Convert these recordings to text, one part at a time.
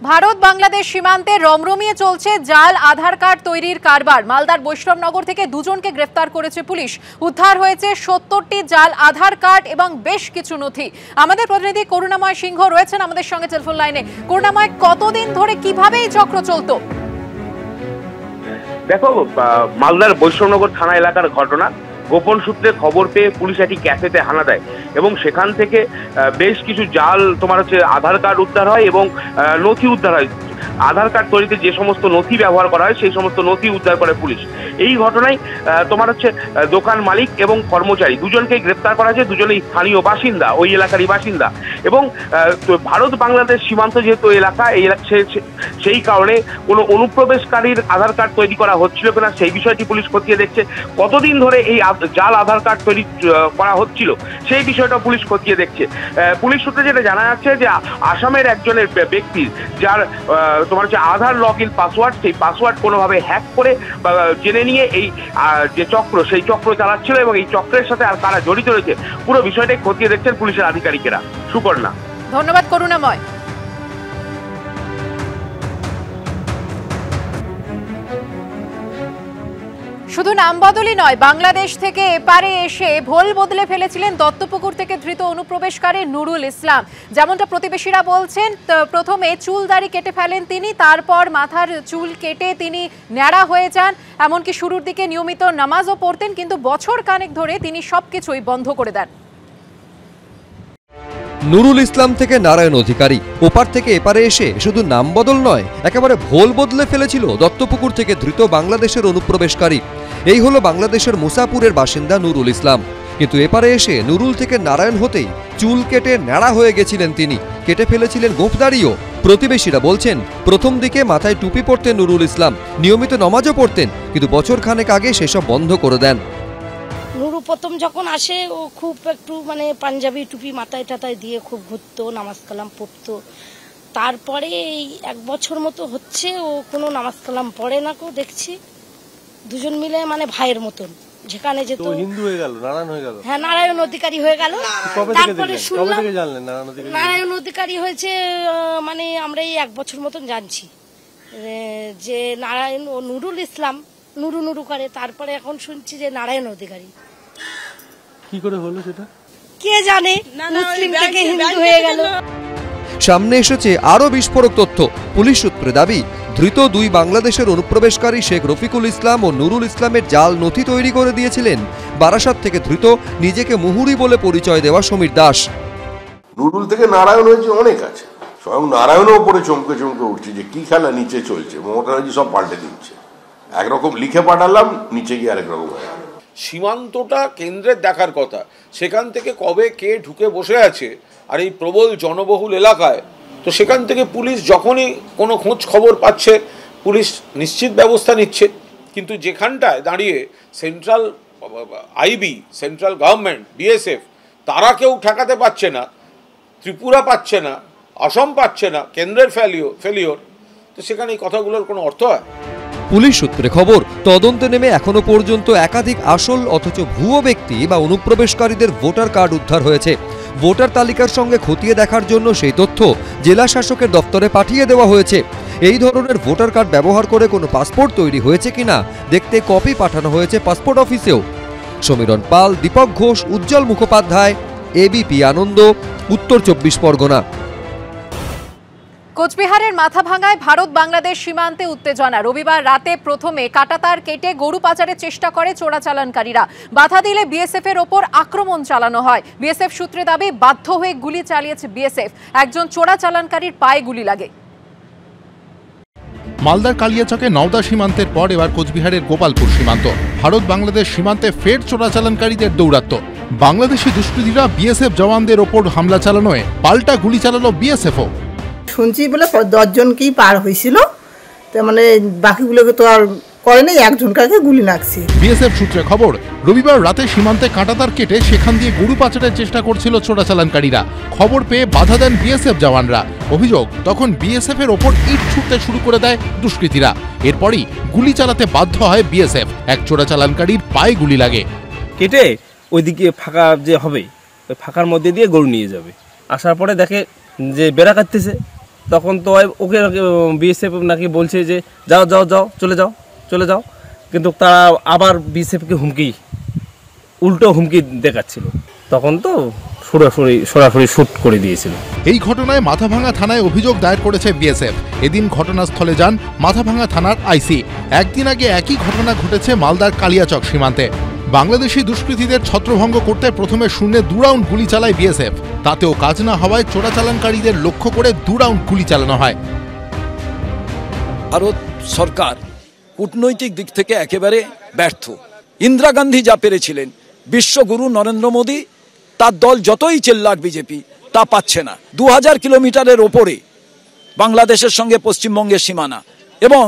ভারত বাংলাদেশ সীমান্তে রমরমিয়ে চলছে জাল আধার কার্ড তৈরির কারবার। মালদার বৈষ্ণবনগর থেকে দুজনকে গ্রেফতার করেছে পুলিশ। উদ্ধার হয়েছে ৭০টি জাল আধার কার্ড এবং বেশ কিছু নথি। আমাদের প্রতিনিধি করুণাময় সিংহ রয়েছেন আমাদের সঙ্গে টেলিফোন লাইনে। করুণাময়, কতদিন ধরে কিভাবে এই চক্র চলতো? দেখো, মালদার বৈষ্ণবনগর থানা এলাকার ঘটনা। গোপন সূত্রে খবর পেয়ে পুলিশ একটি ক্যাফেতে হানা দেয় এবং সেখান থেকে বেশ কিছু জাল আধার কার্ড উদ্ধার হয় এবং নথি উদ্ধার হয়। আধার কার্ড তৈরিতে যে সমস্ত নথি ব্যবহার করা হয় সেই সমস্ত নথি উদ্ধার করে পুলিশ। এই ঘটনায় দোকান মালিক এবং কর্মচারী দুজনকেই গ্রেপ্তার করা হয়েছে। দুজনেই স্থানীয় বাসিন্দা, ওই এলাকারই বাসিন্দা। এবং ভারত বাংলাদেশ সীমান্ত যেহেতু এলাকা, সেই কারণে কোনো অনুপ্রবেশকারীর আধার কার্ড তৈরি করা হচ্ছিল কিনা সেই বিষয়টি পুলিশ খতিয়ে দেখছে। কতদিন ধরে এই জাল আধার কার্ড তৈরি করা হচ্ছিল সেই বিষয়টা পুলিশ খতিয়ে দেখছে। পুলিশ সূত্রে যেটা জানা যাচ্ছে যে আসামের একজনের ব্যক্তির যার আধার লগ ইন পাসওয়ার্ড, সেই পাসওয়ার্ড কোনোভাবে হ্যাক করে বা জেনে নিয়ে এই যে চক্র, সেই চক্র চালাচ্ছিল এবং এই চক্রের সাথে আর কারা জড়িত রয়েছে পুরো বিষয়টাই খতিয়ে দেখছেন পুলিশের আধিকারিকেরা। সুকর্ণা, ধন্যবাদ করুণাময়। শুধু নাম বদলই নয়, বাংলাদেশ থেকে এপারে এসে ভোল বদলে ফেলেছিলেন দত্তপুকুর থেকে ধৃত অনুপ্রবেশকারী নুরুল ইসলাম। যেমনটা প্রতিবেশীরা বলছেন, প্রথমে চুল দাড়ি কেটে ফেলেন তিনি, তারপর মাথার চুল কেটে তিনি ন্যাড়া হয়ে যান। এমনকি শুরুর দিকে নিয়মিত নামাজও পড়তেন, কিন্তু বছর কানেক ধরে তিনি সবকিছুই বন্ধ করে দেন। নুরুল ইসলাম থেকে নারায়ণ অধিকারী ওপার থেকে এপারে এসে শুধু নাম বদল নয়, একেবারে ভোল বদলে ফেলেছিল দত্তপুকুর থেকে ধৃত বাংলাদেশের অনুপ্রবেশকারী। এই হলো বাংলাদেশের মুসাপুরের বাসিন্দা নুরুল ইসলাম। কিন্তু এপারে এসে নুরুল থেকে নারায়ণ হতেই চুল কেটে ন্যাড়া হয়ে গেছিলেন তিনি, কেটে ফেলেছিলেন গোঁফদাড়িও। প্রতিবেশীরা বলছেন, প্রথম দিকে মাথায় টুপি পরতেন নুরুল ইসলাম, নিয়মিত নামাজও পড়তেন, কিন্তু বছর খানেক আগে সেসব বন্ধ করে দেন। নুরু প্রথম যখন আসে ও খুব একটু পাঞ্জাবি টুপি মাথায় টাতায় দিয়ে খুব ঘুরতো, নামাজ কালাম পড়তো। তারপরে এই 1 বছর মতো হচ্ছে ও কোনো নামাজ কালাম পড়ে না। দেখছি দুজন মিলে ভাইয়ের মতন যেখানে যেত। হিন্দু হয়ে গেল, নারায়ণ হয়ে গেল। হ্যাঁ, নারায়ণ অধিকারী হয়ে গেল। তারপরে শুনলাম নারায়ণ অধিকারী হয়েছে, আমরা এই 1 বছর মতন জানছি যে নারায়ণ ও নুরুল ইসলাম নুরু নুরু করে। তারপরে এখন শুনছি যে নারায়ণ অধিকারী। কি করে হলো সেটা কে জানে, মুসলিম থেকে হিন্দু হয়ে গেল। সামনে এসেছে আরো বিস্ফোরক তথ্য। পুলিশ সূত্রে দাবি, ধৃত 2 বাংলাদেশের অনুপ্রবেশকারী শেখ রফিকুল ইসলাম ও নুরুল ইসলামের জাল নথি তৈরি করে দিয়েছিলেন বারাসাত থেকে ধৃত নিজেকে মুহুরি বলে পরিচয় দেওয়া সমীর দাস। নুরুল থেকে নারায়ণ হয়েছে অনেক আছে, স্বয়ং নারায়ণও উপরে চমকে চমকে উঠছে যে কি খেলা নিচে চলছে। মমতা ব্যানার্জি সব পাল্টে দিচ্ছে, একরকম লিখে পাঠালাম, নিচে গিয়ে আরেক রকম হয়ে গেল। সীমান্তটা কেন্দ্রের দেখার কথা, সেখান থেকে কবে কে ঢুকে বসে আছে আর এই প্রবল জনবহুল এলাকায়, তো সেখান থেকে পুলিশ যখনই কোনো খোঁজ খবর পাচ্ছে পুলিশ নিশ্চিত ব্যবস্থা নিচ্ছে। কিন্তু যেখানটায় দাঁড়িয়ে central IB, central government, BSF, তারা কেউ ঠেকাতে পারছে না, ত্রিপুরা পাচ্ছে না, অসম পাচ্ছে না, কেন্দ্রের ফেলিওর, তো সেখানে এই কথাগুলোর কোনো অর্থ হয়? পুলিশ সূত্রে খবর, তদন্তে নেমে এখনো পর্যন্ত একাধিক আসল অথচ ভুয়ো ব্যক্তি বা অনুপ্রবেশকারীদের ভোটার কার্ড উদ্ধার হয়েছে। ভোটার তালিকার সঙ্গে খতিয়ে দেখার জন্য সেই তথ্য জেলা শাসকের দপ্তরে পাঠিয়ে দেওয়া হয়েছে। এই ধরনের ভোটার কার্ড ব্যবহার করে কোনো পাসপোর্ট তৈরি হয়েছে কিনা দেখতে কপি পাঠানো হয়েছে পাসপোর্ট অফিসেও। সমীরণ পাল, দীপক ঘোষ, উজ্জ্বল মুখোপাধ্যায়, এবিপি আনন্দ, উত্তর 24 পরগনা। কোচবিহারের মাথাভাঙায় ভারত বাংলাদেশ সীমান্তে উত্তেজনা। রবিবার রাতে প্রথমে কাঁটাতার কেটে গরু পাচারের চেষ্টা করে চোরাচালানকারীরা। বাধা দিলে বিএসএফ এর ওপর আক্রমণ চালানো হয়। বিএসএফ সূত্রে দাবি, বাধ্য হয়ে গুলি চালিয়েছে বিএসএফ। একজন চোরাচালানকারীর পায়ে গুলি লাগে। মালদার কালিয়াচকে নওদা সীমান্তের পর এবার কোচবিহারের গোপালপুর সীমান্ত। ভারত বাংলাদেশ সীমান্তে ফের চোরাচালানকারীদের দৌরাত্ম্য। বাংলাদেশি দুষ্কৃতীরা বিএসএফ জওয়ানদের ওপর হামলা চালানোয় পাল্টা গুলি চালালো বিএসএফও। শুনছি বলে 10 জনকেই পার হয়েছিল, বাকিগুলোকে তো আর করে নেই, একজনকে গুলি লাগছে। বিএসএফ সূত্রে খবর, রবিবার রাতে সীমান্তে কাঁটাতার কেটে সেখান দিয়ে গরু পাচারের চেষ্টা করছিল চোরাচালানকারীরা। খবর পেয়ে বাধা দেন বিএসএফ জওয়ানরা। অভিযোগ, তখন বিএসএফ এর ওপর ইট ছুটতে শুরু করে দেয় দুষ্কৃতীরা। এরপরই গুলি চালাতে বাধ্য হয় বিএসএফ। এক চোরাচালানকারীর পায়ে গুলি লাগে। কেটে ওইদিকে ফাঁকা যে হবে, ওই ফাঁকার মধ্যে দিয়ে গরু নিয়ে যাবে। আসার পরে দেখে যে বেড়া কাটতেছে, তখন তো ওকে বিএসএফ নাকি বলছে যে যাও যাও যাও চলে যাও, কিন্তু তারা আবার বিএসএফকে উল্টো হুমকি দেখাচ্ছিল, তখন তো সরাসরি শুট করে দিয়েছিল। এই ঘটনায় মাথাভাঙা থানায় অভিযোগ দায়ের করেছে বিএসএফ। এদিন ঘটনাস্থলে যান মাথাভাঙা থানার আইসি। একদিন আগে একই ঘটনা ঘটেছে মালদার কালিয়াচক সীমান্তে। বাংলাদেশি দুষ্কৃতীদের ছত্রভঙ্গ করতে প্রথমে শূন্যে 2 রাউন্ড গুলি চালায় বিএসএফ। তাতেও কাজ না হওয়ায় চোরাচালানকারীদের লক্ষ্য করে 2 রাউন্ড গুলি চালানো হয়। ভারত সরকার কূটনৈতিক দিক থেকে একেবারে ব্যর্থ। ইন্দিরা গান্ধী যা পেরেছিলেন, বিশ্বগুরু নরেন্দ্র মোদী তার দল যতই চেল্লাক বিজেপি তা পাচ্ছে না। 2000 কিলোমিটারের ওপরে বাংলাদেশের সঙ্গে পশ্চিমবঙ্গের সীমানা এবং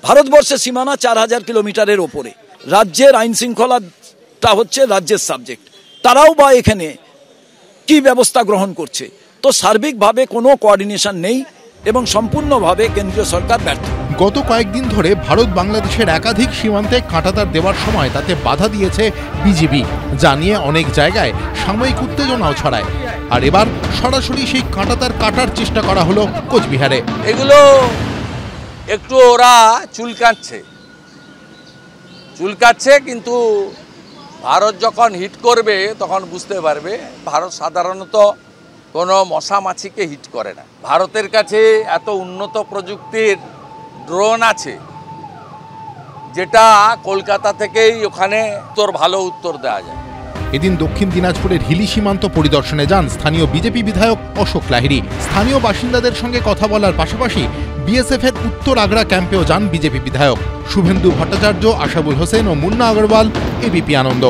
ভারতবর্ষের সীমানা 4000 কিলোমিটারের ওপরে। রাজ্যের আইন শৃঙ্খলাটা হচ্ছে রাজ্যের সাবজেক্ট, তারাও বা এখানে কি ব্যবস্থা গ্রহণ করছে? তো সার্বিকভাবে কোনো কোঅর্ডিনেশন নেই এবং সম্পূর্ণভাবে কেন্দ্রীয় সরকার ব্যর্থ। গত কয়েকদিন ধরে ভারত বাংলাদেশের একাধিক সীমান্তে কাঁটাতার দেওয়ার সময় তাতে বাধা দিয়েছে বিজিবি, যা নিয়ে অনেক জায়গায় সাময়িক উত্তেজনাও ছড়ায়। আর এবার সরাসরি সেই কাঁটাতার কাটার চেষ্টা করা হলো কোচবিহারে। এগুলো একটু ওরা চুলকাচ্ছে, কিন্তু ভারত যখন হিট করবে তখন বুঝতে পারবে। ভারত সাধারণত কোনো মশা মাছিকে হিট করে না। ভারতের কাছে এত উন্নত প্রযুক্তির ড্রোন আছে যেটা কলকাতা থেকেই ওখানে ভালো উত্তর দেওয়া যায়। এদিন দক্ষিণ দিনাজপুরের হিলি সীমান্ত পরিদর্শনে যান স্থানীয় বিজেপি বিধায়ক অশোক লাহিড়ী। স্থানীয় বাসিন্দাদের সঙ্গে কথা বলার পাশাপাশি বিএসএফের উত্তর আগ্রা ক্যাম্পেও যান বিজেপি বিধায়ক। শুভেন্দু ভট্টাচার্য, আশাবুল হোসেন ও মুন্না আগরওয়াল, এবিপি আনন্দ।